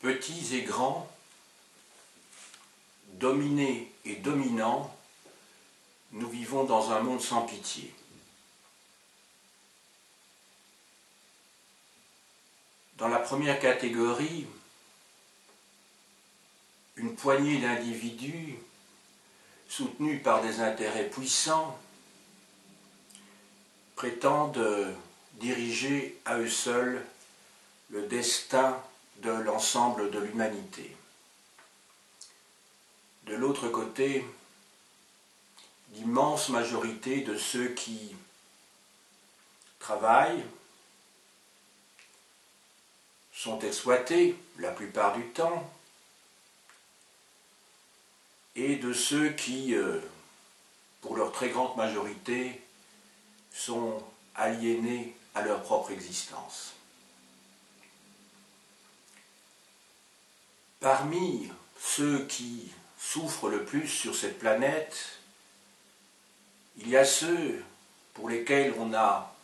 petits et grands, dominés et dominants, nous vivons dans un monde sans pitié. Dans la première catégorie, une poignée d'individus soutenus par des intérêts puissants prétendent diriger à eux seuls le destin de l'ensemble de l'humanité. De l'autre côté, l'immense majorité de ceux qui travaillent sont exploités la plupart du temps, et de ceux qui, pour leur très grande majorité, sont aliénés à leur propre existence. Parmi ceux qui souffrent le plus sur cette planète, il y a ceux pour lesquels on a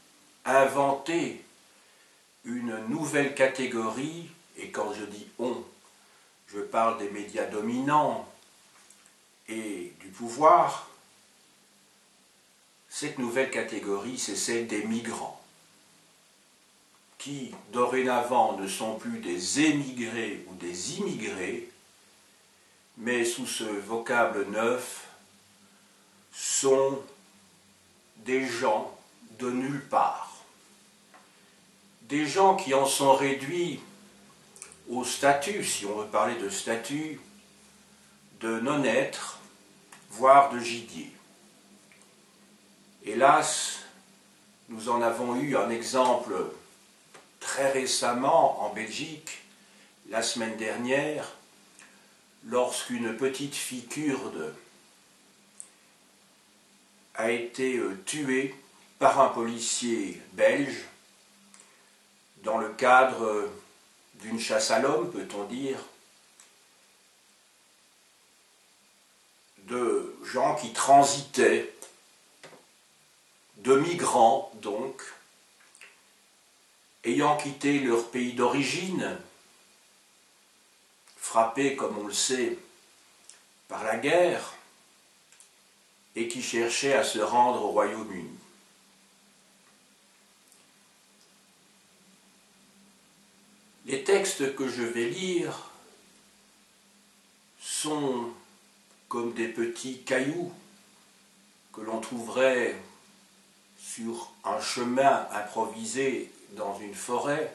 inventé une nouvelle catégorie, et quand je dis on, je parle des médias dominants et du pouvoir. Cette nouvelle catégorie, c'est celle des migrants, qui dorénavant ne sont plus des émigrés ou des immigrés, mais sous ce vocable neuf, sont des gens de nulle part. Des gens qui en sont réduits au statut, si on veut parler de statut, de non-être, voire de gibier. Hélas, nous en avons eu un exemple très récemment en Belgique, la semaine dernière, lorsqu'une petite fille kurde a été tuée par un policier belge dans le cadre d'une chasse à l'homme, peut-on dire, de gens qui transitaient, de migrants donc, ayant quitté leur pays d'origine, frappés, comme on le sait, par la guerre, et qui cherchaient à se rendre au Royaume-Uni. Les textes que je vais lire sont comme des petits cailloux que l'on trouverait sur un chemin improvisé dans une forêt,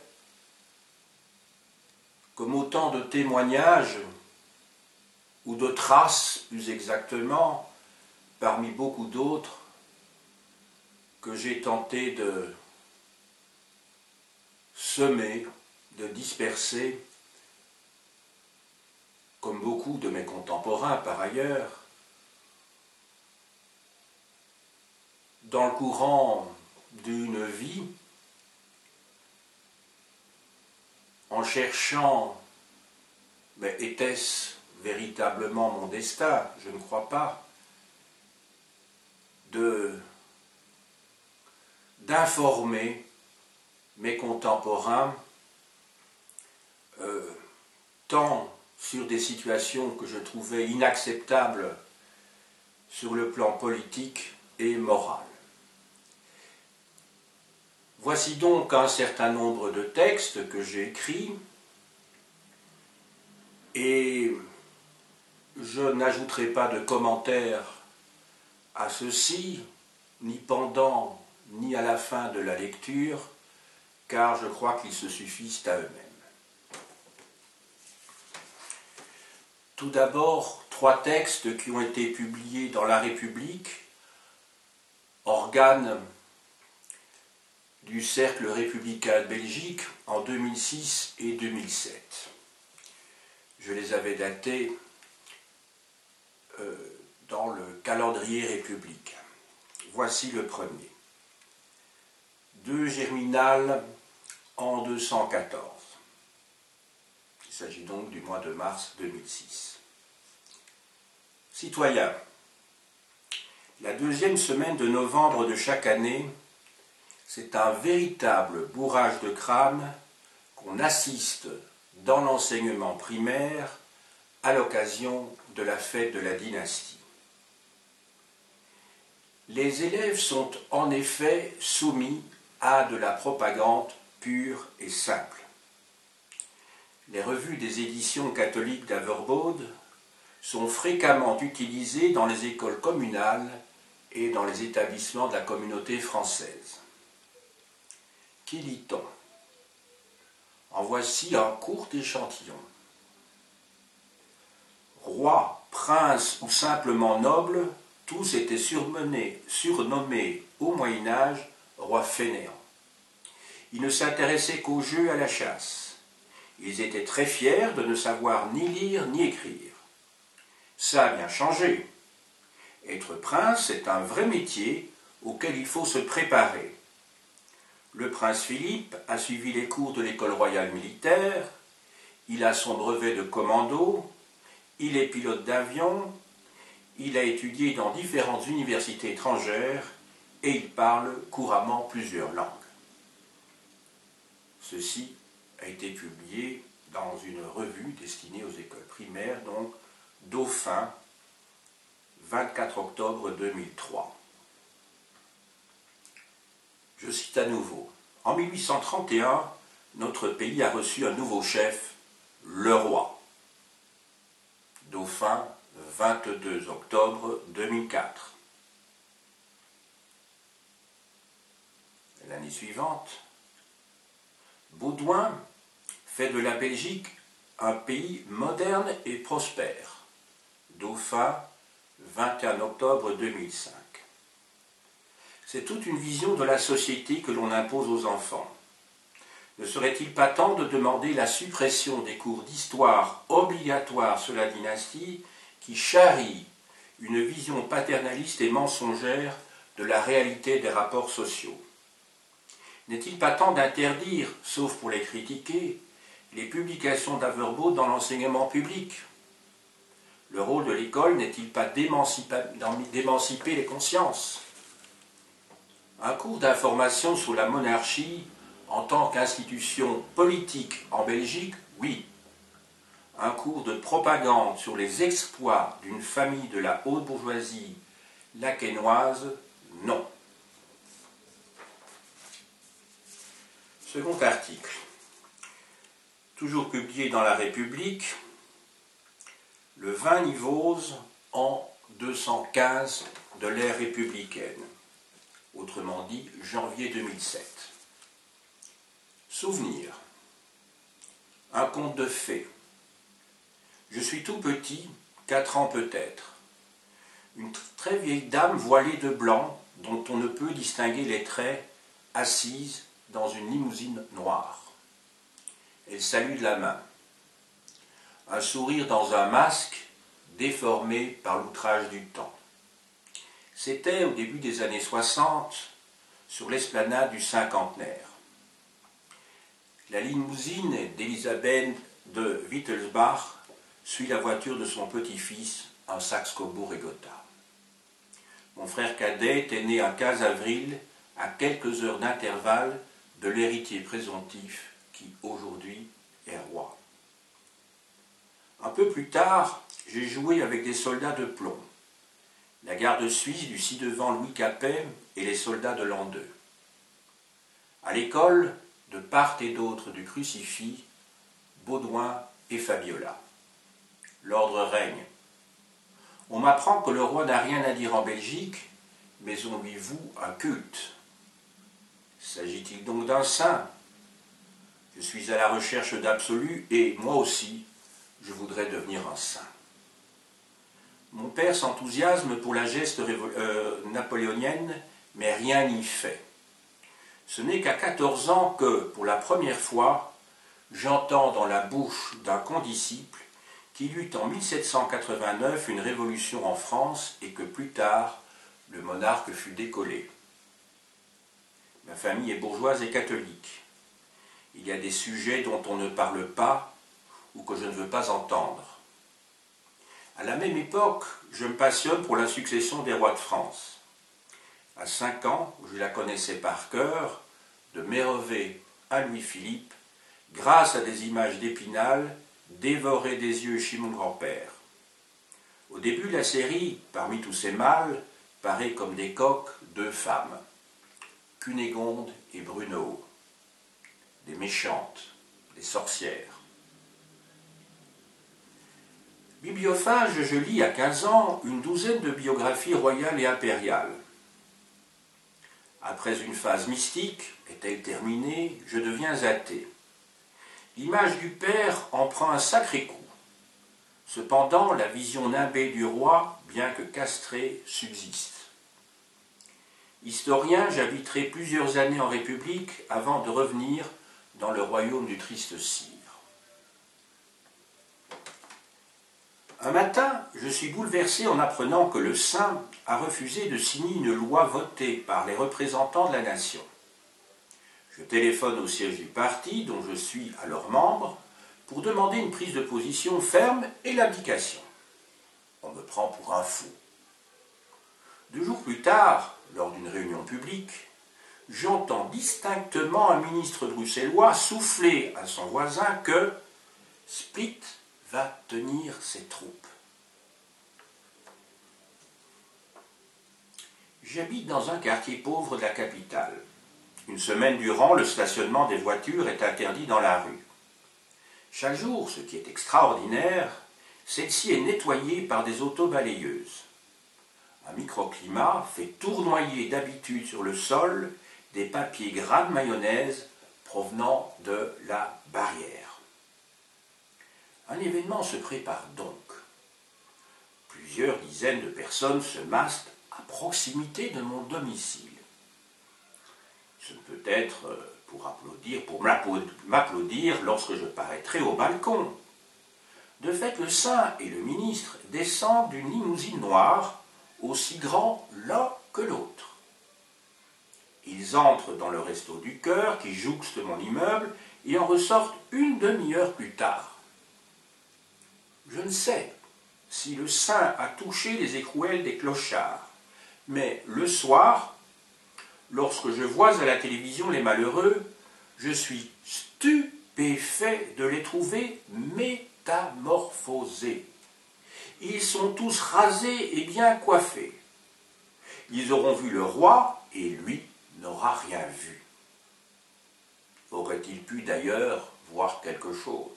comme autant de témoignages, ou de traces plus exactement, parmi beaucoup d'autres, que j'ai tenté de semer, de disperser, comme beaucoup de mes contemporains par ailleurs, dans le courant d'une vie, en cherchant, mais était-ce véritablement mon destin? Je ne crois pas. D'informer mes contemporains tant sur des situations que je trouvais inacceptables sur le plan politique et moral. Voici donc un certain nombre de textes que j'ai écrits, et je n'ajouterai pas de commentaires à ceci, ni pendant, ni à la fin de la lecture, car je crois qu'ils se suffisent à eux-mêmes. Tout d'abord, 3 textes qui ont été publiés dans La République, organe du Cercle républicain de Belgique, en 2006 et 2007. Je les avais datés dans le calendrier républicain. Voici le premier. 2 Germinal en 214. Il s'agit donc du mois de mars 2006. Citoyens, la 2e semaine de novembre de chaque année, c'est un véritable bourrage de crâne qu'on assiste dans l'enseignement primaire à l'occasion de la fête de la dynastie. Les élèves sont en effet soumis à de la propagande pure et simple. Les revues des éditions catholiques d'Averbode sont fréquemment utilisées dans les écoles communales et dans les établissements de la communauté française. Qui lit-on? En voici un court échantillon. Roi, prince ou simplement noble, tous étaient surnommés au Moyen-Âge rois fainéants. Ils ne s'intéressaient qu'au jeu et à la chasse. Ils étaient très fiers de ne savoir ni lire ni écrire. Ça a bien changé. Être prince est un vrai métier auquel il faut se préparer. Le prince Philippe a suivi les cours de l'école royale militaire, il a son brevet de commando, il est pilote d'avion, il a étudié dans différentes universités étrangères et il parle couramment plusieurs langues. Ceci a été publié dans une revue destinée aux écoles primaires, donc Dauphin, 24 octobre 2003. Je cite à nouveau. En 1831, notre pays a reçu un nouveau chef, le roi. Dauphin, 22 octobre 2004. L'année suivante, Baudouin fait de la Belgique un pays moderne et prospère. Dauphin, 21 octobre 2005. C'est toute une vision de la société que l'on impose aux enfants. Ne serait-il pas temps de demander la suppression des cours d'histoire obligatoires sur la dynastie qui charrie une vision paternaliste et mensongère de la réalité des rapports sociaux? N'est-il pas temps d'interdire, sauf pour les critiquer, les publications d'Averbode dans l'enseignement public? Le rôle de l'école n'est-il pas d'émanciper les consciences? Un cours d'information sur la monarchie en tant qu'institution politique en Belgique, oui. Un cours de propagande sur les exploits d'une famille de la haute bourgeoisie laquenoise, non. Second article, toujours publié dans La République, le 20 Nivose en 215 de l'ère républicaine, autrement dit janvier 2007. Souvenir. Un conte de fées. Je suis tout petit, 4 ans peut-être. Une très vieille dame voilée de blanc, dont on ne peut distinguer les traits, assise dans une limousine noire. Elle salue de la main. Un sourire dans un masque, déformé par l'outrage du temps. C'était au début des années 60, sur l'esplanade du Cinquantenaire. La limousine d'Elisabeth de Wittelsbach suit la voiture de son petit-fils, un Saxe-Cobourg-Rigotta. Mon frère cadet était né un 15 avril, à quelques heures d'intervalle de l'héritier présomptif qui aujourd'hui est roi. Un peu plus tard, j'ai joué avec des soldats de plomb, la garde suisse du ci-devant Louis Capet et les soldats de l'an 2. À l'école, de part et d'autre du crucifix, Baudouin et Fabiola. L'ordre règne. On m'apprend que le roi n'a rien à dire en Belgique, mais on lui voue un culte. S'agit-il donc d'un saint? Je suis à la recherche d'absolu et, moi aussi, je voudrais devenir un saint. Mon père s'enthousiasme pour la geste napoléonienne, mais rien n'y fait. Ce n'est qu'à 14 ans que, pour la première fois, j'entends dans la bouche d'un condisciple qu'il eut en 1789 une révolution en France et que plus tard, le monarque fut décollé. Ma famille est bourgeoise et catholique. Il y a des sujets dont on ne parle pas ou que je ne veux pas entendre. À la même époque, je me passionne pour la succession des rois de France. À 5 ans, je la connaissais par cœur, de Mérovée à Louis-Philippe, grâce à des images d'Épinal, dévoré des yeux chez mon grand-père. Au début de la série, parmi tous ces mâles, paraît comme des coqs 2 femmes, Cunégonde et Bruno, des méchantes, des sorcières. Bibliophage, je lis à 15 ans une douzaine de biographies royales et impériales. Après une phase mystique, est-elle terminée, je deviens athée. L'image du père en prend un sacré coup. Cependant, la vision nimbée du roi, bien que castrée, subsiste. Historien, j'habiterai plusieurs années en République avant de revenir dans le royaume du triste cire. Un matin, je suis bouleversé en apprenant que le Saint a refusé de signer une loi votée par les représentants de la nation. Je téléphone au siège du parti, dont je suis alors membre, pour demander une prise de position ferme et l'abdication. On me prend pour un fou. 2 jours plus tard, lors d'une réunion publique, j'entends distinctement un ministre bruxellois souffler à son voisin que Split va tenir ses troupes. J'habite dans un quartier pauvre de la capitale. Une semaine durant, le stationnement des voitures est interdit dans la rue. Chaque jour, ce qui est extraordinaire, celle-ci est nettoyée par des autobalayeuses. Un microclimat fait tournoyer d'habitude sur le sol des papiers gras de mayonnaise provenant de la barrière. Un événement se prépare donc. Plusieurs dizaines de personnes se massent à proximité de mon domicile. Ce ne peut être pour m'applaudir lorsque je paraîtrai au balcon. De fait, le saint et le ministre descendent d'une limousine noire, aussi grand l'un que l'autre. Ils entrent dans le resto du cœur qui jouxte mon immeuble et en ressortent une demi-heure plus tard. Je ne sais si le saint a touché les écrouelles des clochards, mais le soir, lorsque je vois à la télévision les malheureux, je suis stupéfait de les trouver métamorphosés. Ils sont tous rasés et bien coiffés. Ils auront vu le roi et lui n'aura rien vu. Aurait-il pu d'ailleurs voir quelque chose?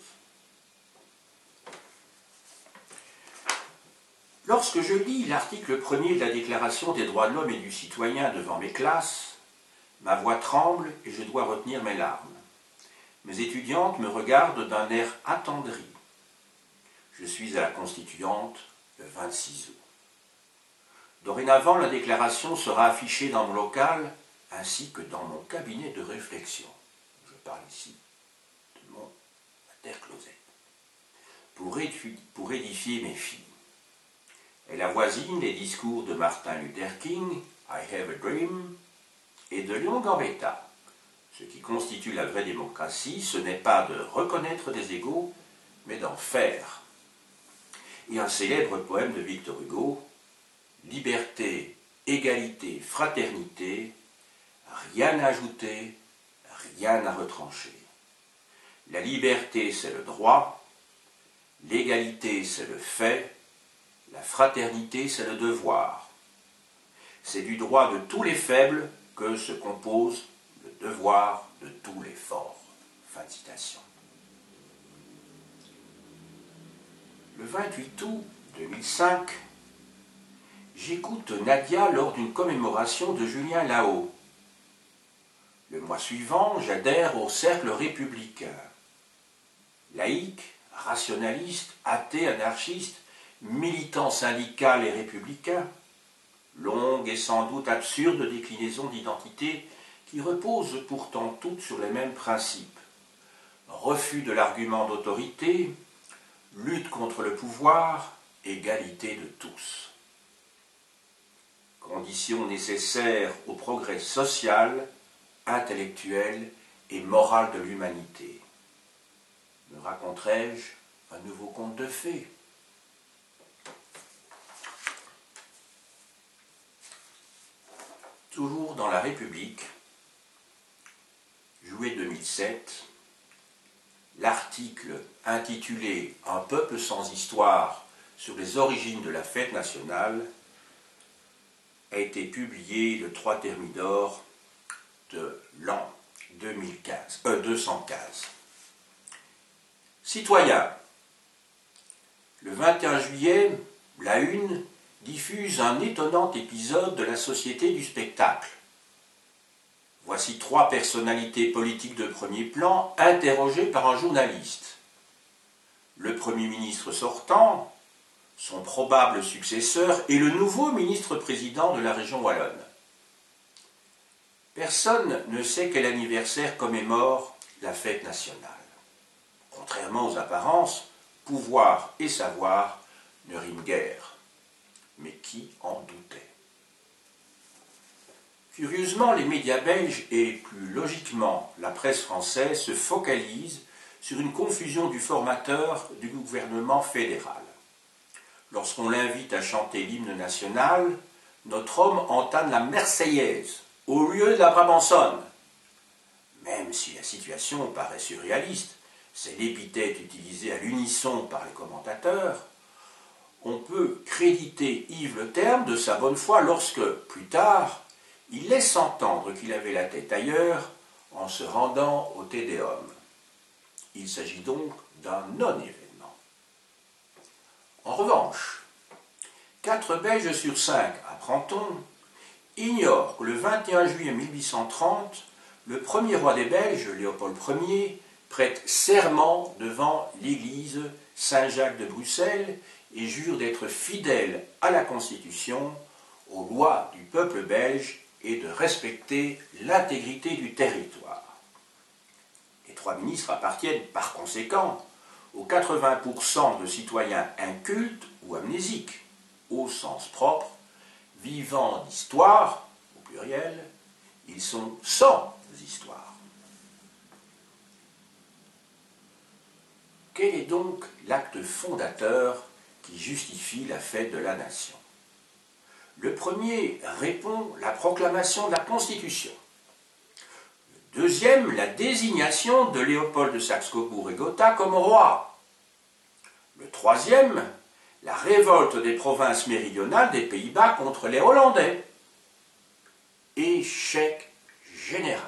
Lorsque je lis l'article 1er de la Déclaration des droits de l'homme et du citoyen devant mes classes, ma voix tremble et je dois retenir mes larmes. Mes étudiantes me regardent d'un air attendri. Je suis à la Constituante le 26 août. Dorénavant, la déclaration sera affichée dans mon local ainsi que dans mon cabinet de réflexion. Je parle ici de mon intercloset. Pour édifier mes filles. Elle avoisine les discours de Martin Luther King, I Have a Dream, et de Léon Gambetta. Ce qui constitue la vraie démocratie, ce n'est pas de reconnaître des égaux, mais d'en faire. Et un célèbre poème de Victor Hugo, Liberté, égalité, fraternité, rien à ajouter, rien à retrancher. La liberté, c'est le droit, l'égalité, c'est le fait, la fraternité, c'est le devoir. C'est du droit de tous les faibles que se compose le devoir de tous les forts. Fin de citation. Le 28 août 2005, j'écoute Nadia lors d'une commémoration de Julien Lahaut. Le mois suivant, j'adhère au Cercle républicain. Laïque, rationaliste, athée, anarchiste, militant syndical et républicain, longue et sans doute absurde déclinaison d'identité qui repose pourtant toutes sur les mêmes principes. Refus de l'argument d'autorité, lutte contre le pouvoir, égalité de tous. Conditions nécessaires au progrès social, intellectuel et moral de l'humanité. Me raconterai-je un nouveau conte de fées? Toujours dans la République, juillet 2007, l'article intitulé « Un peuple sans histoire sur les origines de la fête nationale » a été publié le 3 Thermidor de l'an 215. Citoyens, le 21 juillet, la Une diffuse un étonnant épisode de la société du spectacle. Voici 3 personnalités politiques de premier plan interrogées par un journaliste. Le Premier ministre sortant, son probable successeur et le nouveau ministre-président de la région wallonne. Personne ne sait quel anniversaire commémore la fête nationale. Contrairement aux apparences, pouvoir et savoir ne riment guère. Mais qui en doutait? Curieusement, les médias belges et plus logiquement la presse française se focalisent sur une confusion du formateur du gouvernement fédéral. Lorsqu'on l'invite à chanter l'hymne national, notre homme entame la Marseillaise au lieu de la Brabançonne. Même si la situation paraît surréaliste, c'est l'épithète utilisée à l'unisson par les commentateurs, on peut créditer Yves Le Terme de sa bonne foi lorsque, plus tard, il laisse entendre qu'il avait la tête ailleurs en se rendant au Te Deum. Il s'agit donc d'un non-événement. En revanche, 4 Belges sur 5, apprend-on, ignorent que le 21 juillet 1830, le premier roi des Belges, Léopold Ier, prête serment devant l'église Saint-Jacques de Bruxelles et jure d'être fidèle à la Constitution, aux lois du peuple belge et de respecter l'intégrité du territoire. Les 3 ministres appartiennent par conséquent aux 80% de citoyens incultes ou amnésiques, au sens propre, vivant d'histoire, au pluriel, ils sont sans histoire. Quel est donc l'acte fondateur qui justifie la fête de la nation? Le premier répond la proclamation de la Constitution. Le deuxième, la désignation de Léopold de Saxe-Cobourg et Gotha comme roi. Le troisième, la révolte des provinces méridionales des Pays-Bas contre les Hollandais. Échec général.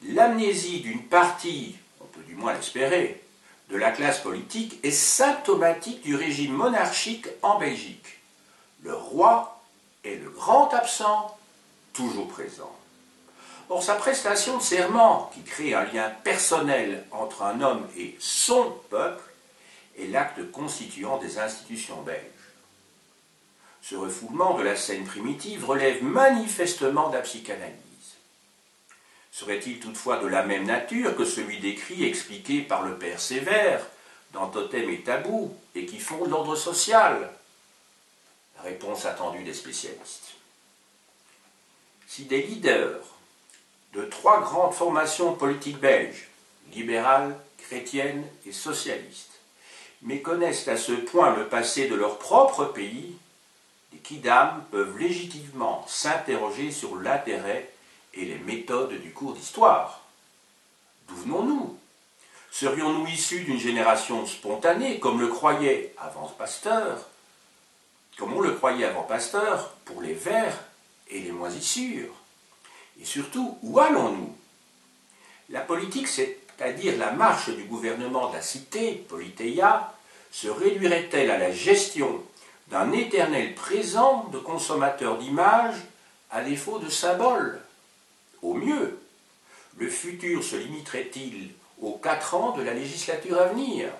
L'amnésie d'une partie, on peut du moins l'espérer, de la classe politique est symptomatique du régime monarchique en Belgique. Le roi est le grand absent, toujours présent. Or, sa prestation de serment, qui crée un lien personnel entre un homme et son peuple, est l'acte constituant des institutions belges. Ce refoulement de la scène primitive relève manifestement de la psychanalyse. Serait-il toutefois de la même nature que celui décrit et expliqué par le père Sévère dans Totem et Tabou et qui fonde l'ordre social? Réponse attendue des spécialistes. Si des leaders de 3 grandes formations politiques belges, libérales, chrétiennes et socialistes, méconnaissent à ce point le passé de leur propre pays, les quidam peuvent légitimement s'interroger sur l'intérêt et les méthodes du cours d'histoire. D'où venons-nous? Serions-nous issus d'une génération spontanée, comme on le croyait avant Pasteur, pour les Verts et les moisissures? Et surtout, où allons-nous? La politique, c'est-à-dire la marche du gouvernement de la cité, Politeia, se réduirait-elle à la gestion d'un éternel présent de consommateurs d'images à défaut de symboles? Au mieux, le futur se limiterait-il aux 4 ans de la législature à venir?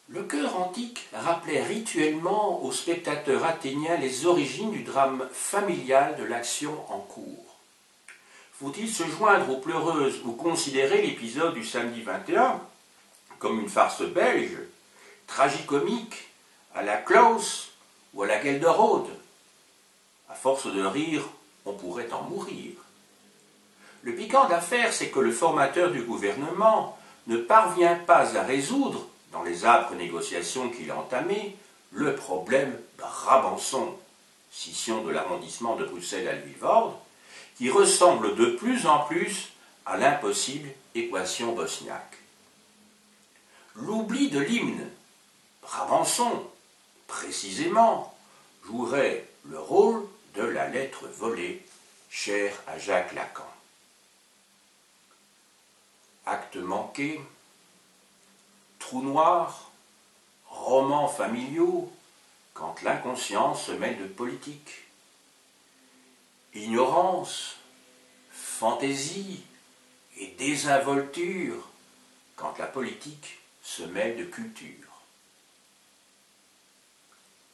Le chœur antique rappelait rituellement aux spectateurs athéniens les origines du drame familial de l'action en cours. Faut-il se joindre aux pleureuses ou considérer l'épisode du samedi 21 comme une farce belge, tragicomique, à la Klaus ou à la Gelderode? À force de rire, on pourrait en mourir. Le piquant d'affaire, c'est que le formateur du gouvernement ne parvient pas à résoudre, dans les âpres négociations qu'il a entamées, le problème Brabançon, scission de l'arrondissement de Bruxelles à Vilvoorde, qui ressemble de plus en plus à l'impossible équation bosniaque. L'oubli de l'hymne, Brabançon, précisément, jouerait le rôle de la lettre volée, chère à Jacques Lacan. Actes manqués, trous noirs, romans familiaux, quand l'inconscience se mêle de politique. Ignorance, fantaisie et désinvolture, quand la politique se mêle de culture.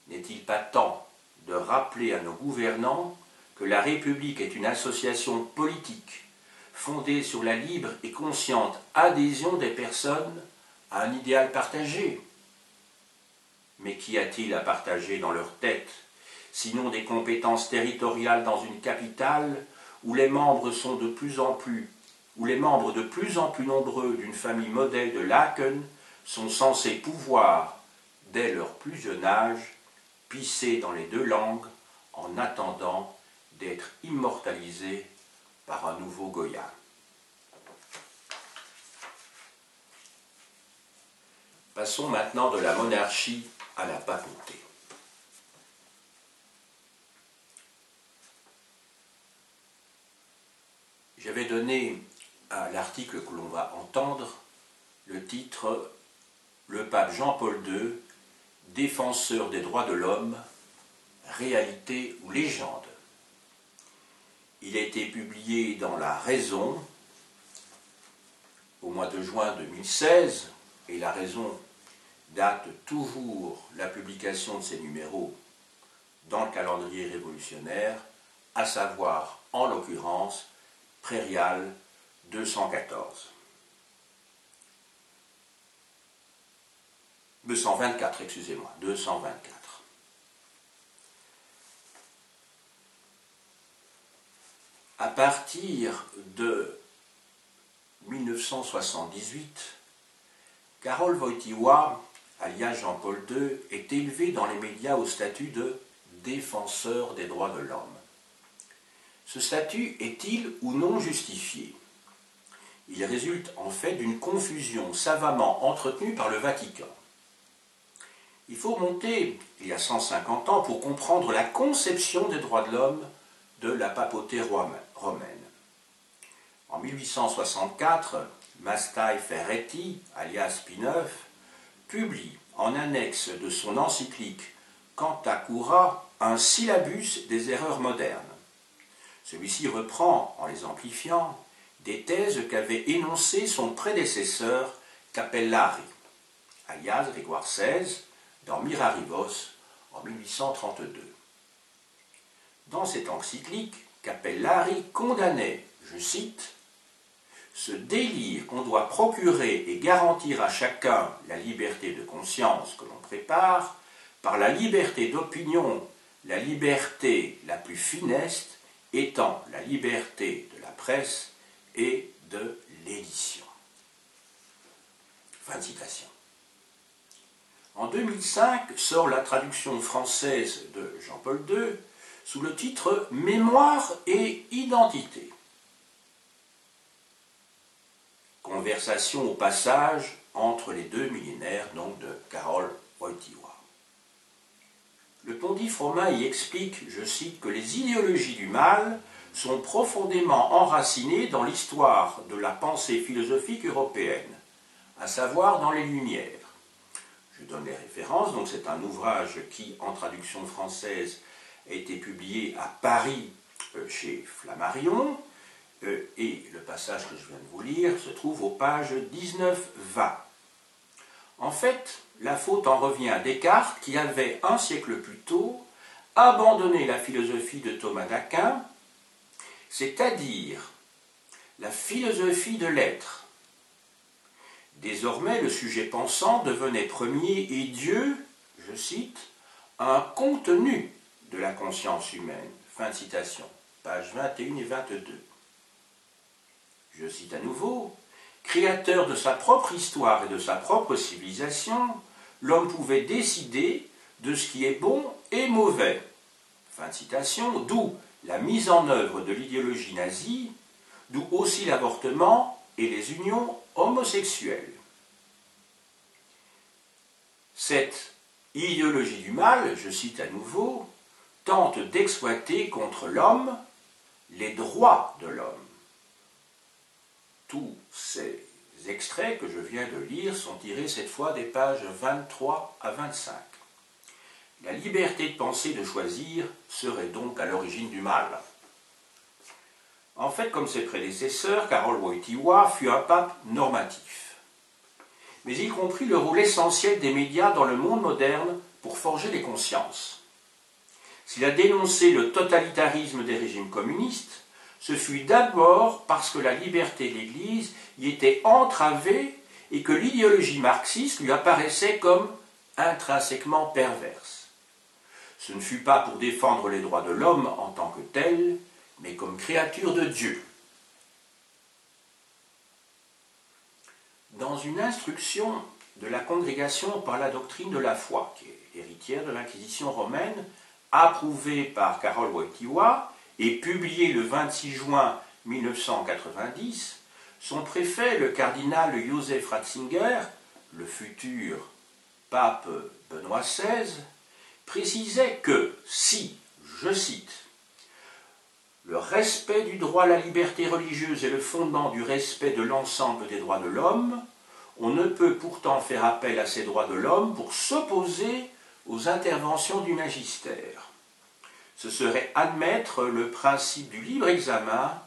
N'est-il pas temps de rappeler à nos gouvernants que la République est une association politique fondée sur la libre et consciente adhésion des personnes à un idéal partagé? Mais qu'y a-t-il à partager dans leur tête, sinon des compétences territoriales dans une capitale où les membres de plus en plus nombreux d'une famille modèle de Laken sont censés pouvoir, dès leur plus jeune âge, pisser dans les deux langues en attendant d'être immortalisés par un nouveau Goya. Passons maintenant de la monarchie à la papauté. J'avais donné à l'article que l'on va entendre le titre « Le pape Jean-Paul II, défenseur des droits de l'homme, réalité ou légende ». Il a été publié dans La Raison au mois de juin 2016, et La Raison date toujours la publication de ces numéros dans le calendrier révolutionnaire, à savoir, en l'occurrence, Prairial 214. 224, excusez-moi, 224. À partir de 1978, Karol Wojtyła, alias Jean-Paul II, est élevé dans les médias au statut de défenseur des droits de l'homme. Ce statut est-il ou non justifié? Il résulte en fait d'une confusion savamment entretenue par le Vatican. Il faut monter il y a 150 ans pour comprendre la conception des droits de l'homme de la papauté romaine. En 1864, Mastai Ferretti, alias Pie IX, publie en annexe de son encyclique Canta Cura un syllabus des erreurs modernes. Celui-ci reprend, en les amplifiant, des thèses qu'avait énoncées son prédécesseur Capellari, alias Grégoire XVI, dans Mirarivos en 1832. Dans cette encyclique, Capellari condamnait, je cite, « ce délire qu'on doit procurer et garantir à chacun la liberté de conscience que l'on prépare, par la liberté d'opinion, la liberté la plus funeste, étant la liberté de la presse et de l'édition. » Fin de citation. En 2005 sort la traduction française de Jean-Paul II sous le titre « Mémoire et identité ». Conversation au passage entre les deux millénaires, donc de Karol Wojtyła. Le pontife romain y explique, je cite, que les idéologies du mal sont profondément enracinées dans l'histoire de la pensée philosophique européenne, à savoir dans les Lumières. Je donne les références, donc c'est un ouvrage qui, en traduction française, a été publié à Paris chez Flammarion, et le passage que je viens de vous lire se trouve aux pages 19-20. En fait, la faute en revient à Descartes qui avait, un siècle plus tôt, abandonné la philosophie de Thomas d'Aquin, c'est-à-dire la philosophie de l'être. Désormais, le sujet pensant devenait premier et Dieu, je cite, un contenu de la conscience humaine. Fin de citation, pages 21 et 22. Je cite à nouveau, créateur de sa propre histoire et de sa propre civilisation, l'homme pouvait décider de ce qui est bon et mauvais. Fin de citation, d'où la mise en œuvre de l'idéologie nazie, d'où aussi l'avortement et les unions homosexuelles. Cette idéologie du mal, je cite à nouveau, tente d'exploiter contre l'homme les droits de l'homme. Tous ces extraits que je viens de lire sont tirés cette fois des pages 23 à 25. La liberté de penser et de choisir serait donc à l'origine du mal. En fait, comme ses prédécesseurs, Karol Wojtyła fut un pape normatif. Mais il comprit le rôle essentiel des médias dans le monde moderne pour forger les consciences. S'il a dénoncé le totalitarisme des régimes communistes, ce fut d'abord parce que la liberté de l'Église y était entravée et que l'idéologie marxiste lui apparaissait comme intrinsèquement perverse. Ce ne fut pas pour défendre les droits de l'homme en tant que tel, mais comme créature de Dieu. Dans une instruction de la Congrégation par la doctrine de la foi, qui est héritière de l'Inquisition romaine, approuvée par Karol Wojtyła et publiée le 26 juin 1990, son préfet, le cardinal Józef Ratzinger, le futur pape Benoît XVI, précisait que si, je cite, « le respect du droit à la liberté religieuse est le fondement du respect de l'ensemble des droits de l'homme, on ne peut pourtant faire appel à ces droits de l'homme pour s'opposer aux interventions du magistère. Ce serait admettre le principe du libre examen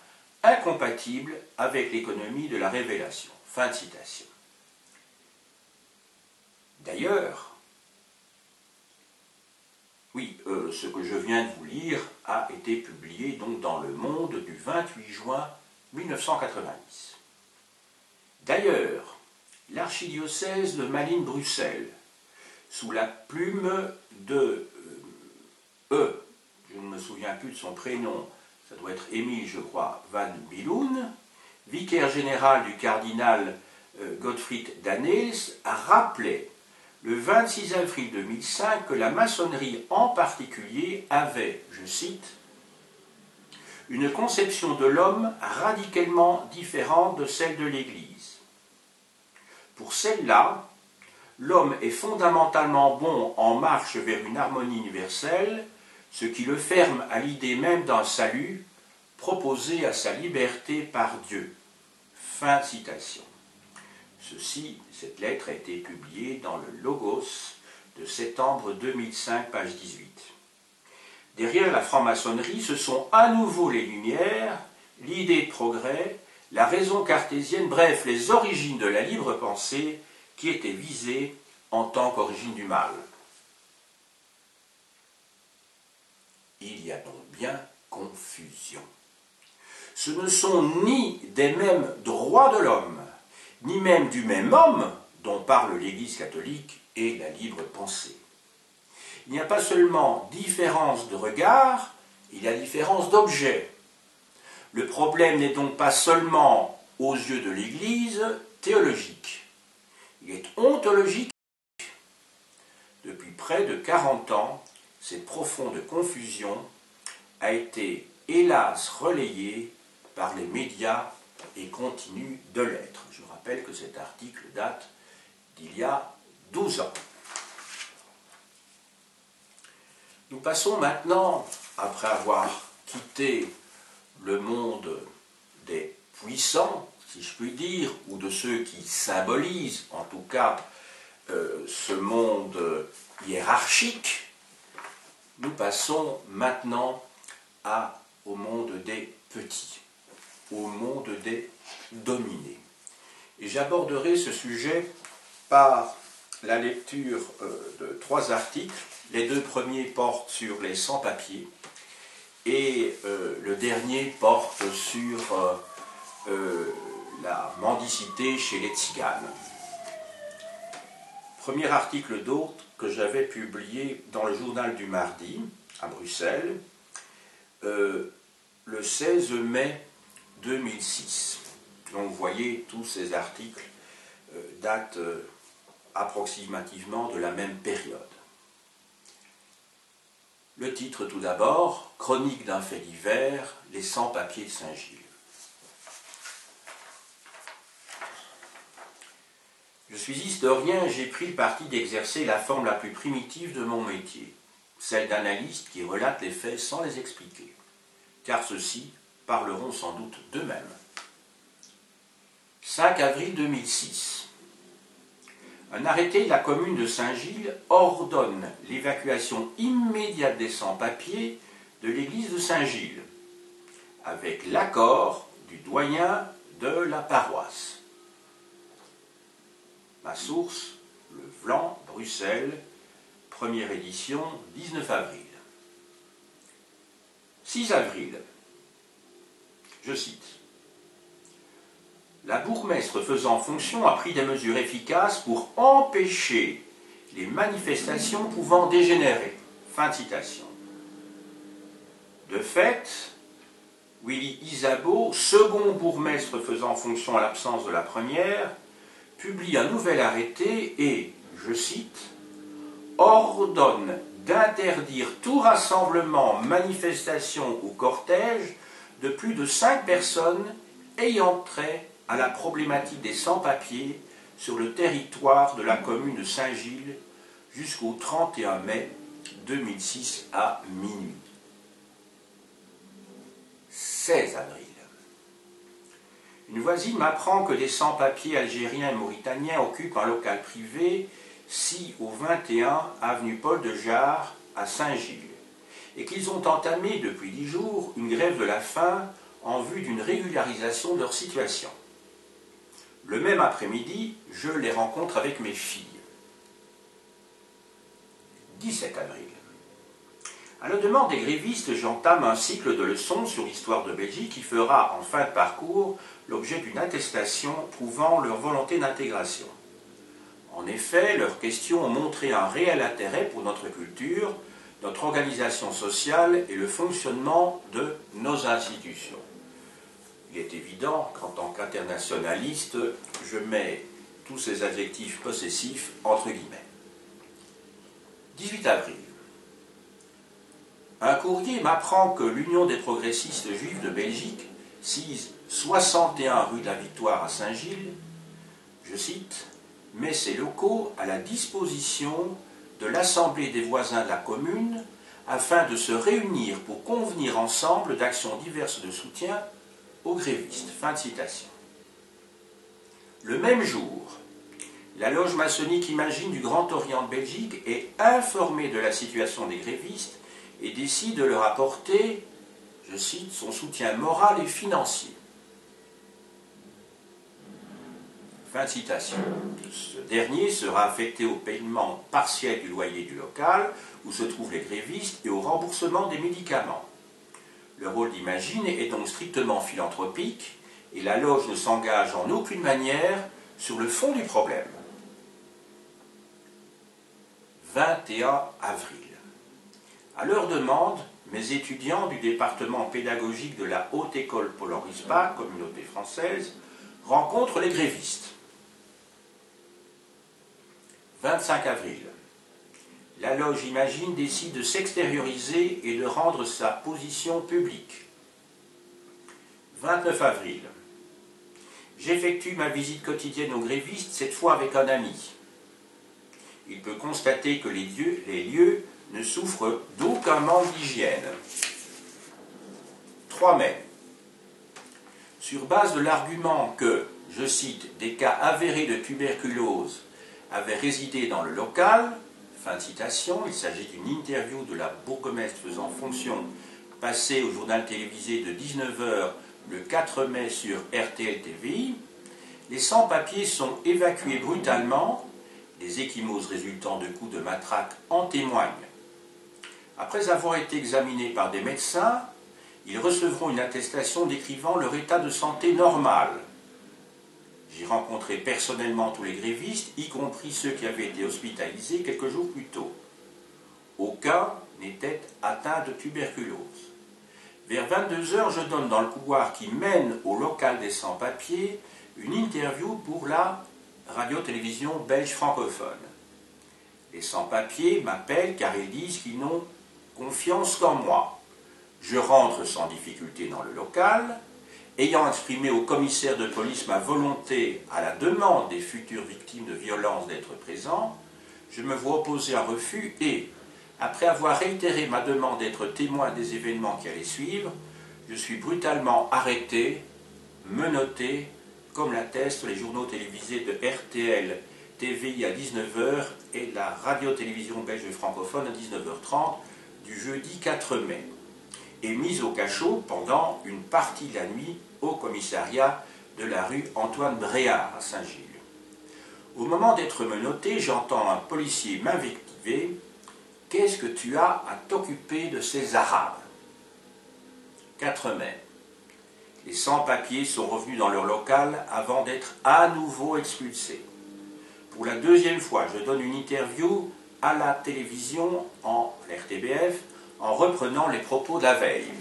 incompatible avec l'économie de la révélation. » Fin de citation. D'ailleurs, oui, ce que je viens de vous lire a été publié donc dans Le Monde du 28 juin 1990. D'ailleurs, l'archidiocèse de Malines-Bruxelles, sous la plume de je ne me souviens plus de son prénom, ça doit être Émile, je crois, Van Biloen, vicaire général du cardinal Gottfried Danneels, a rappelé le 26 avril 2005 que la maçonnerie en particulier avait, je cite, une conception de l'homme radicalement différente de celle de l'Église. Pour celle-là, l'homme est fondamentalement bon en marche vers une harmonie universelle, ce qui le ferme à l'idée même d'un salut proposé à sa liberté par Dieu. Fin de citation. Cette lettre a été publiée dans le Logos de septembre 2005, page 18. Derrière la franc-maçonnerie, ce sont à nouveau les Lumières, l'idée de progrès, la raison cartésienne, bref, les origines de la libre pensée qui étaient visées en tant qu'origine du mal. Il y a donc bien confusion. Ce ne sont ni des mêmes droits de l'homme, ni même du même homme dont parle l'Église catholique et la libre pensée. Il n'y a pas seulement différence de regard, il y a différence d'objet. Le problème n'est donc pas seulement, aux yeux de l'Église, théologique. Il est ontologique. Depuis près de 40 ans, cette profonde confusion a été, hélas, relayée par les médias et continue de l'être. Je rappelle que cet article date d'il y a 12 ans. Nous passons maintenant, après avoir quitté le monde des puissants, si je puis dire, ou de ceux qui symbolisent, en tout cas, ce monde hiérarchique, nous passons maintenant au monde des petits, au monde des dominés. Et j'aborderai ce sujet par la lecture de 3 articles. Les 2 premiers portent sur les sans-papiers et le dernier porte sur la mendicité chez les tziganes. Premier article d'autre que j'avais publié dans le journal du mardi à Bruxelles le 16 mai 2006. Donc vous voyez, tous ces articles datent approximativement de la même période. Le titre tout d'abord, Chronique d'un fait divers, les sans-papiers de Saint-Gilles. Je suis historien et j'ai pris le parti d'exercer la forme la plus primitive de mon métier, celle d'analyste qui relate les faits sans les expliquer, car ceux-ci parleront sans doute d'eux-mêmes. 5 avril 2006. Un arrêté de la commune de Saint-Gilles ordonne l'évacuation immédiate des sans-papiers de l'église de Saint-Gilles, avec l'accord du doyen de la paroisse. Ma source, le Vlan, Bruxelles, première édition, 19 avril. 6 avril, je cite. La bourgmestre faisant fonction a pris des mesures efficaces pour empêcher les manifestations pouvant dégénérer. Fin de citation. De fait, Willy Isabeau, second bourgmestre faisant fonction à l'absence de la première, publie un nouvel arrêté et, je cite, ordonne d'interdire tout rassemblement, manifestation ou cortège de plus de 5 personnes ayant trait à la problématique des sans-papiers sur le territoire de la commune de Saint-Gilles jusqu'au 31 mai 2006 à minuit. 16 avril. Une voisine m'apprend que des sans-papiers algériens et mauritaniens occupent un local privé 6 au 21 avenue Paul de Jard à Saint-Gilles et qu'ils ont entamé depuis 10 jours une grève de la faim en vue d'une régularisation de leur situation. Le même après-midi, je les rencontre avec mes filles. 17 avril. À la demande des grévistes, j'entame un cycle de leçons sur l'histoire de Belgique qui fera en fin de parcours l'objet d'une attestation prouvant leur volonté d'intégration. En effet, leurs questions ont montré un réel intérêt pour notre culture, notre organisation sociale et le fonctionnement de nos institutions. Il est évident qu'en tant qu'internationaliste, je mets tous ces adjectifs possessifs entre guillemets. 18 avril. Un courrier m'apprend que l'Union des progressistes juifs de Belgique, 61 rue de la Victoire à Saint-Gilles, je cite, met ses locaux à la disposition de l'Assemblée des voisins de la commune afin de se réunir pour convenir ensemble d'actions diverses de soutien aux grévistes. Fin de citation. Le même jour, la loge maçonnique Imagine du Grand Orient de Belgique est informée de la situation des grévistes et décide de leur apporter, je cite, son soutien moral et financier. Fin de citation. Ce dernier sera affecté au paiement partiel du loyer du local où se trouvent les grévistes et au remboursement des médicaments. Le rôle d'Imagine est donc strictement philanthropique et la loge ne s'engage en aucune manière sur le fond du problème. 21 avril. À leur demande, mes étudiants du département pédagogique de la Haute École Paul-Henri Spaak, communauté française, rencontrent les grévistes. 25 avril. La loge Imagine décide de s'extérioriser et de rendre sa position publique. 29 avril. J'effectue ma visite quotidienne aux grévistes, cette fois avec un ami. Il peut constater que les lieux ne souffrent d'aucun manque d'hygiène. 3 mai. Sur base de l'argument que, je cite, des cas avérés de tuberculose avaient résidé dans le local, fin de citation, il s'agit d'une interview de la bourgmestre faisant fonction passée au journal télévisé de 19 h le 4 mai sur RTL TVI, les sans-papiers sont évacués brutalement, les ecchymoses résultant de coups de matraque en témoignent. Après avoir été examinés par des médecins, ils recevront une attestation décrivant leur état de santé normal. J'ai rencontré personnellement tous les grévistes, y compris ceux qui avaient été hospitalisés quelques jours plus tôt. Aucun n'était atteint de tuberculose. Vers 22 h, je donne dans le couloir qui mène au local des sans-papiers une interview pour la radio-télévision belge francophone. Les sans-papiers m'appellent car ils disent qu'ils n'ont confiance qu'en moi. Je rentre sans difficulté dans le local ayant exprimé au commissaire de police ma volonté, à la demande des futures victimes de violences, d'être présent, je me vois opposer un refus et, après avoir réitéré ma demande d'être témoin des événements qui allaient suivre, je suis brutalement arrêté, menotté, comme l'attestent les journaux télévisés de RTL TVI à 19 h et la radio-télévision belge francophone à 19 h 30 du jeudi 4 mai, et mis au cachot pendant une partie de la nuit au commissariat de la rue Antoine Bréard à Saint-Gilles. Au moment d'être menotté, j'entends un policier m'invectiver. « Qu'est-ce que tu as à t'occuper de ces Arabes ?» 4 mai. Les sans-papiers sont revenus dans leur local avant d'être à nouveau expulsés. Pour la deuxième fois, je donne une interview à la télévision, en RTBF, en reprenant les propos de la veille.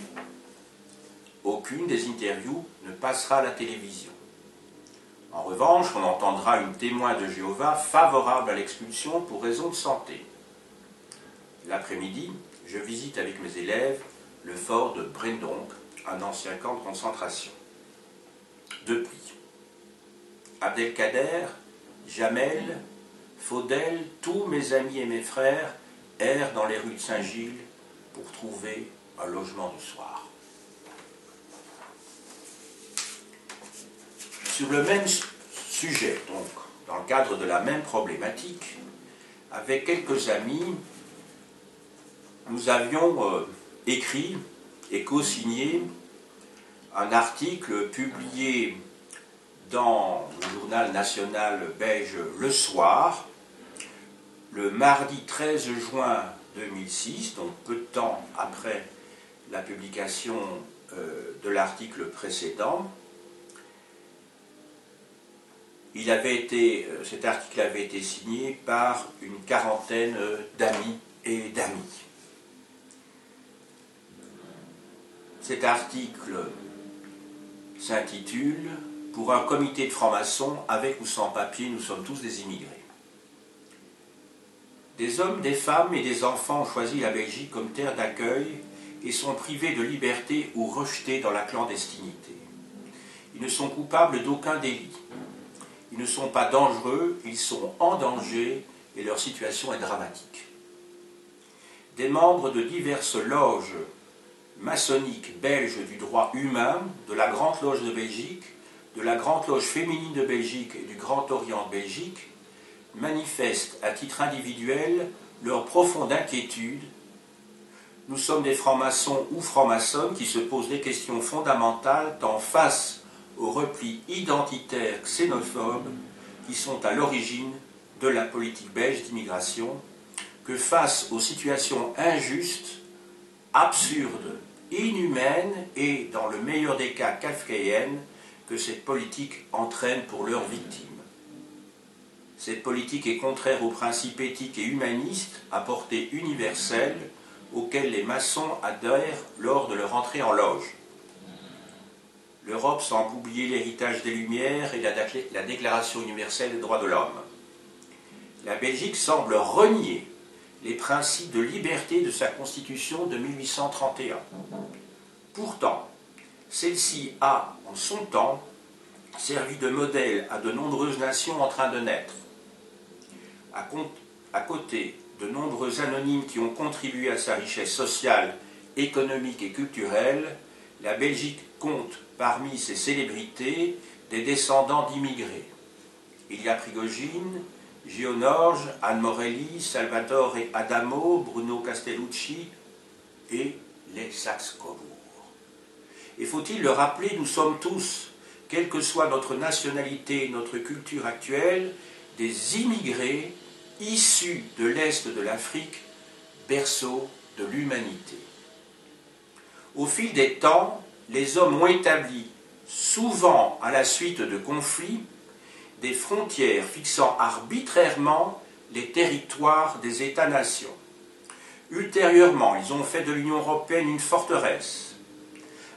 Aucune des interviews ne passera à la télévision. En revanche, on entendra une témoin de Jéhovah favorable à l'expulsion pour raison de santé. L'après-midi, je visite avec mes élèves le fort de Brendonck, un ancien camp de concentration. Depuis, Abdelkader, Jamel, Faudel, tous mes amis et mes frères errent dans les rues de Saint-Gilles pour trouver un logement du soir. Sur le même sujet, donc, dans le cadre de la même problématique, avec quelques amis, nous avions écrit et co-signé un article publié dans le journal national belge Le Soir, le mardi 13 juin 2006, donc peu de temps après la publication de l'article précédent. Cet article avait été signé par une quarantaine d'amis et d'amis. Cet article s'intitule « Pour un comité de francs-maçons, avec ou sans papier, nous sommes tous des immigrés ». Des hommes, des femmes et des enfants ont choisi la Belgique comme terre d'accueil et sont privés de liberté ou rejetés dans la clandestinité. Ils ne sont coupables d'aucun délit. Ils ne sont pas dangereux, ils sont en danger et leur situation est dramatique. Des membres de diverses loges maçonniques belges du droit humain, de la Grande Loge de Belgique, de la Grande Loge féminine de Belgique et du Grand Orient de Belgique, manifestent à titre individuel leur profonde inquiétude. Nous sommes des francs-maçons ou francs-maçonnes qui se posent des questions fondamentales tant face aux replis identitaires xénophobes qui sont à l'origine de la politique belge d'immigration que face aux situations injustes, absurdes, inhumaines et, dans le meilleur des cas, kafkaïennes que cette politique entraîne pour leurs victimes. Cette politique est contraire aux principes éthiques et humanistes à portée universelle auxquels les maçons adhèrent lors de leur entrée en loge. L'Europe semble oublier l'héritage des Lumières et la Déclaration universelle des droits de l'homme. La Belgique semble renier les principes de liberté de sa Constitution de 1831. Pourtant, celle-ci a, en son temps, servi de modèle à de nombreuses nations en train de naître. À côté de nombreux anonymes qui ont contribué à sa richesse sociale, économique et culturelle, la Belgique compte parmi ses célébrités des descendants d'immigrés. Il y a Prigogine, Gionorge, Anne Morelli, Salvatore Adamo, Bruno Castellucci et les Saxe-Cobourg. Et faut-il le rappeler, nous sommes tous, quelle que soit notre nationalité et notre culture actuelle, des immigrés issus de l'Est de l'Afrique, berceau de l'humanité. Au fil des temps, les hommes ont établi, souvent à la suite de conflits, des frontières fixant arbitrairement les territoires des États-nations. Ultérieurement, ils ont fait de l'Union européenne une forteresse.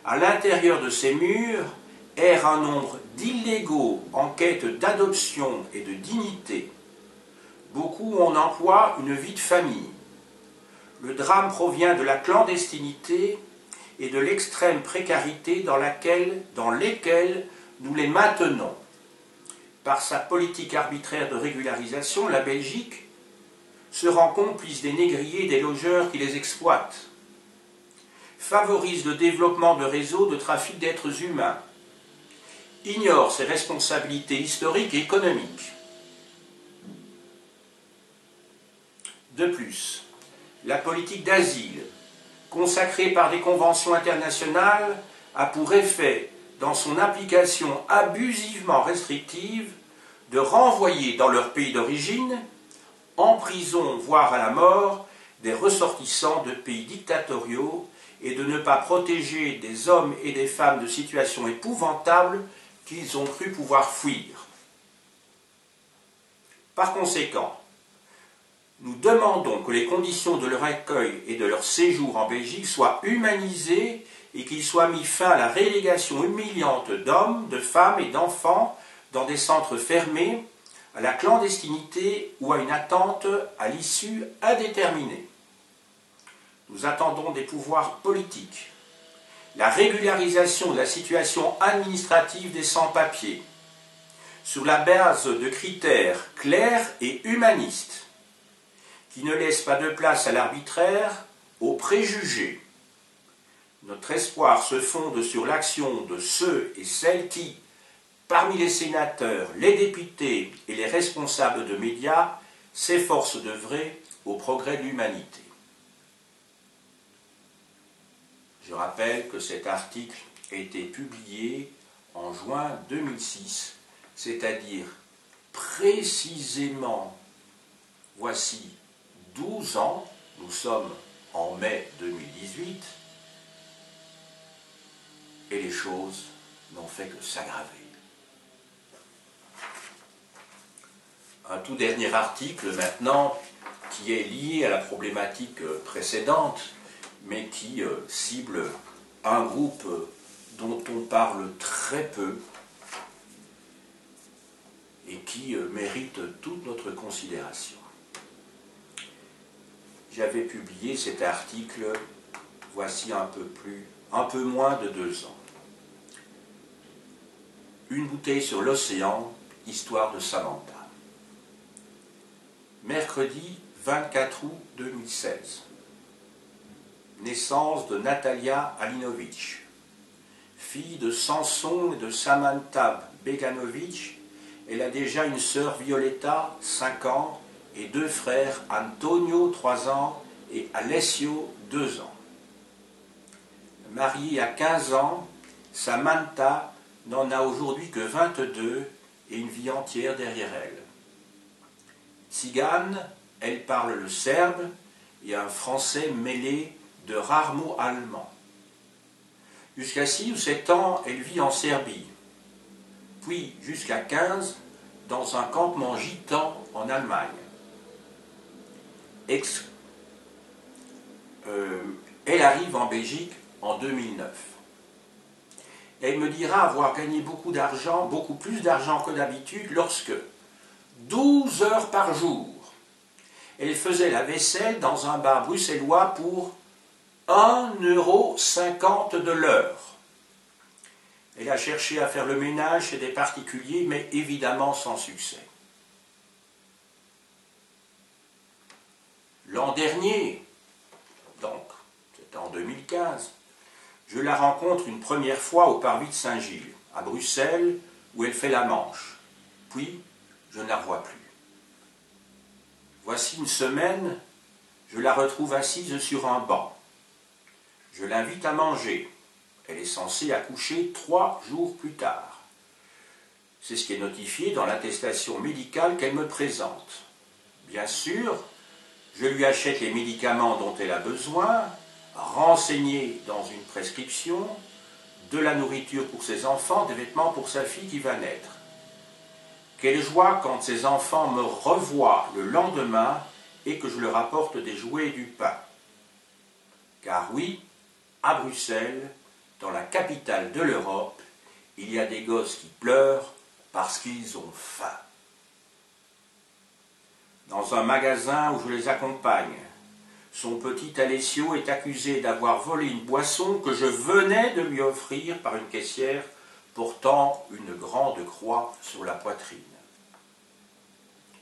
À l'intérieur de ces murs errent un nombre d'illégaux en quête d'adoption et de dignité. Beaucoup en emploient une vie de famille. Le drame provient de la clandestinité et de l'extrême précarité dans lesquelles nous les maintenons. Par sa politique arbitraire de régularisation, la Belgique se rend complice des négriers et des logeurs qui les exploitent, favorise le développement de réseaux de trafic d'êtres humains, ignore ses responsabilités historiques et économiques. De plus, la politique d'asile, consacrée par des conventions internationales, a pour effet, dans son application abusivement restrictive, de renvoyer dans leur pays d'origine, en prison voire à la mort, des ressortissants de pays dictatoriaux et de ne pas protéger des hommes et des femmes de situations épouvantables qu'ils ont cru pouvoir fuir. Par conséquent, nous demandons que les conditions de leur accueil et de leur séjour en Belgique soient humanisées et qu'il soit mis fin à la relégation humiliante d'hommes, de femmes et d'enfants dans des centres fermés, à la clandestinité ou à une attente à l'issue indéterminée. Nous attendons des pouvoirs politiques, la régularisation de la situation administrative des sans-papiers, sur la base de critères clairs et humanistes, qui ne laissent pas de place à l'arbitraire, aux préjugés. Notre espoir se fonde sur l'action de ceux et celles qui, parmi les sénateurs, les députés et les responsables de médias, s'efforcent d'œuvrer au progrès de l'humanité. Je rappelle que cet article a été publié en juin 2006, c'est-à-dire précisément, voici 12 ans, nous sommes en mai 2018, et les choses n'ont fait que s'aggraver. Un tout dernier article maintenant, qui est lié à la problématique précédente, mais qui cible un groupe dont on parle très peu et qui mérite toute notre considération. J'avais publié cet article voici un peu moins de 2 ans. Une bouteille sur l'océan, histoire de Samantha. Mercredi 24 août 2016. Naissance de Natalia Alinovitch, fille de Samson et de Samantha Beganovic. Elle a déjà une sœur Violetta, 5 ans, et 2 frères, Antonio, 3 ans, et Alessio, 2 ans. Mariée à 15 ans, Samantha n'en a aujourd'hui que 22 et une vie entière derrière elle. Tzigane, elle parle le serbe et un français mêlé de rares mots allemands. Jusqu'à 6 ou 7 ans, elle vit en Serbie, puis jusqu'à 15 dans un campement gitan en Allemagne. Elle arrive en Belgique en 2009. Elle me dira avoir gagné beaucoup d'argent, beaucoup plus d'argent que d'habitude, lorsque, 12 heures par jour, elle faisait la vaisselle dans un bar bruxellois pour 1,50 € de l'heure. Elle a cherché à faire le ménage chez des particuliers, mais évidemment sans succès. L'an dernier, donc, c'était en 2015, je la rencontre une première fois au Parvis de Saint-Gilles, à Bruxelles, où elle fait la manche. Puis, je ne la revois plus. Voici une semaine, je la retrouve assise sur un banc. Je l'invite à manger. Elle est censée accoucher 3 jours plus tard. C'est ce qui est notifié dans l'attestation médicale qu'elle me présente. Bien sûr, je lui achète les médicaments dont elle a besoin, renseignés dans une prescription, de la nourriture pour ses enfants, des vêtements pour sa fille qui va naître. Quelle joie quand ses enfants me revoient le lendemain et que je leur apporte des jouets et du pain. Car oui, à Bruxelles, dans la capitale de l'Europe, il y a des gosses qui pleurent parce qu'ils ont faim. Dans un magasin où je les accompagne, son petit Alessio est accusé d'avoir volé une boisson que je venais de lui offrir par une caissière portant une grande croix sur la poitrine.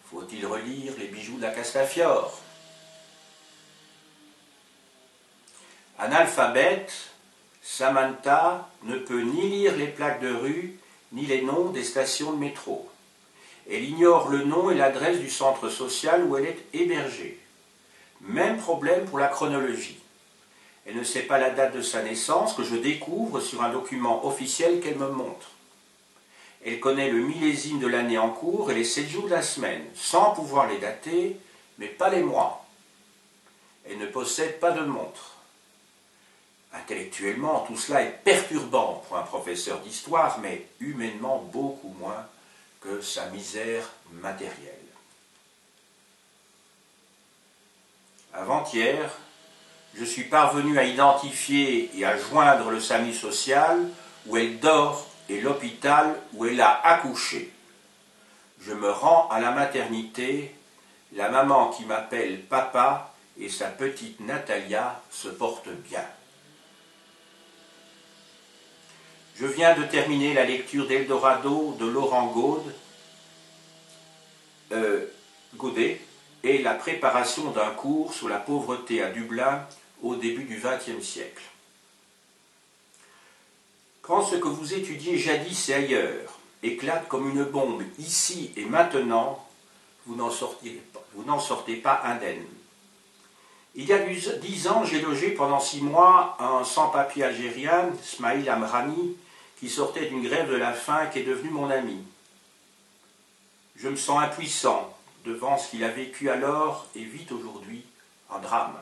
Faut-il relire les bijoux de la Castafiore? Analphabète, Samantha ne peut ni lire les plaques de rue, ni les noms des stations de métro. Elle ignore le nom et l'adresse du centre social où elle est hébergée. Même problème pour la chronologie. Elle ne sait pas la date de sa naissance que je découvre sur un document officiel qu'elle me montre. Elle connaît le millésime de l'année en cours et les 7 jours de la semaine, sans pouvoir les dater, mais pas les mois. Elle ne possède pas de montre. Intellectuellement, tout cela est perturbant pour un professeur d'histoire, mais humainement beaucoup moins que sa misère matérielle. Avant-hier, je suis parvenu à identifier et à joindre le SAMU social où elle dort et l'hôpital où elle a accouché. Je me rends à la maternité, la maman qui m'appelle papa et sa petite Natalia se portent bien. Je viens de terminer la lecture d'Eldorado de Laurent Godet et la préparation d'un cours sur la pauvreté à Dublin au début du XXe siècle. Quand ce que vous étudiez jadis et ailleurs éclate comme une bombe ici et maintenant, vous n'en sortez pas indemne. Il y a 10 ans, j'ai logé pendant 6 mois un sans-papier algérien, Smaïl Amrani, qui sortait d'une grève de la faim et qui est devenu mon ami. Je me sens impuissant devant ce qu'il a vécu alors et vit aujourd'hui, un drame.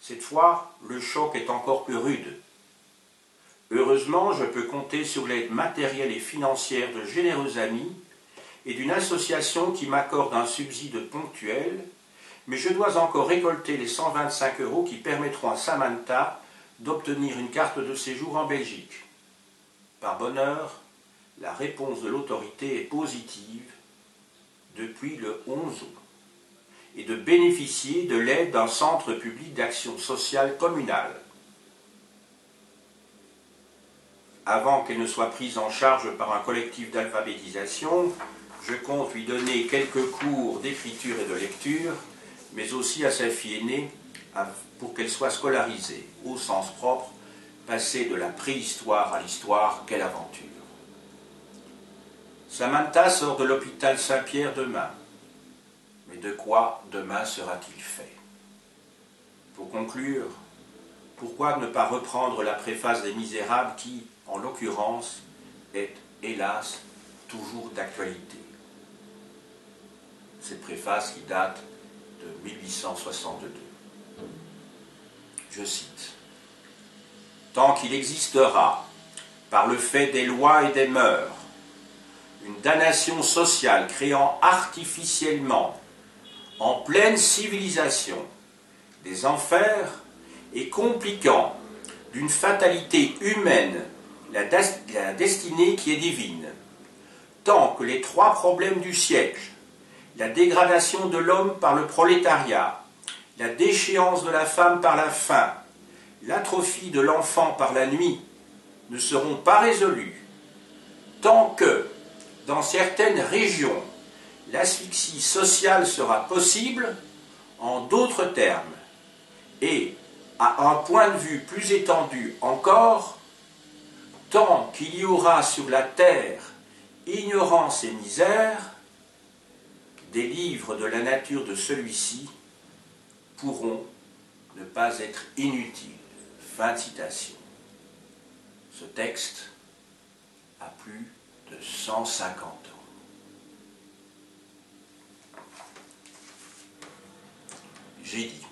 Cette fois, le choc est encore plus rude. Heureusement, je peux compter sur l'aide matérielle et financière de généreux amis et d'une association qui m'accorde un subside ponctuel, mais je dois encore récolter les 125 € qui permettront à Samantha d'obtenir une carte de séjour en Belgique. Par bonheur, la réponse de l'autorité est positive depuis le 11 août et de bénéficier de l'aide d'un centre public d'action sociale communale. Avant qu'elle ne soit prise en charge par un collectif d'alphabétisation, je compte lui donner quelques cours d'écriture et de lecture, mais aussi à sa fille aînée pour qu'elle soit scolarisée, au sens propre, passer de la préhistoire à l'histoire, quelle aventure. Samantha sort de l'hôpital Saint-Pierre demain. Mais de quoi demain sera-t-il fait? Pour conclure, pourquoi ne pas reprendre la préface des Misérables qui, en l'occurrence, est, hélas, toujours d'actualité? Cette préface qui date de 1862. Je cite. « Tant qu'il existera, par le fait des lois et des mœurs, une damnation sociale créant artificiellement, en pleine civilisation, des enfers et compliquant d'une fatalité humaine la destinée qui est divine, tant que les 3 problèmes du siècle, la dégradation de l'homme par le prolétariat, la déchéance de la femme par la faim, l'atrophie de l'enfant par la nuit, ne seront pas résolus, tant que, dans certaines régions, l'asphyxie sociale sera possible, en d'autres termes, et, à un point de vue plus étendu encore, tant qu'il y aura sur la terre ignorance et misère, des livres de la nature de celui-ci pourront ne pas être inutiles. » Fin de citation. Ce texte a plus de 150 ans. J'ai dit.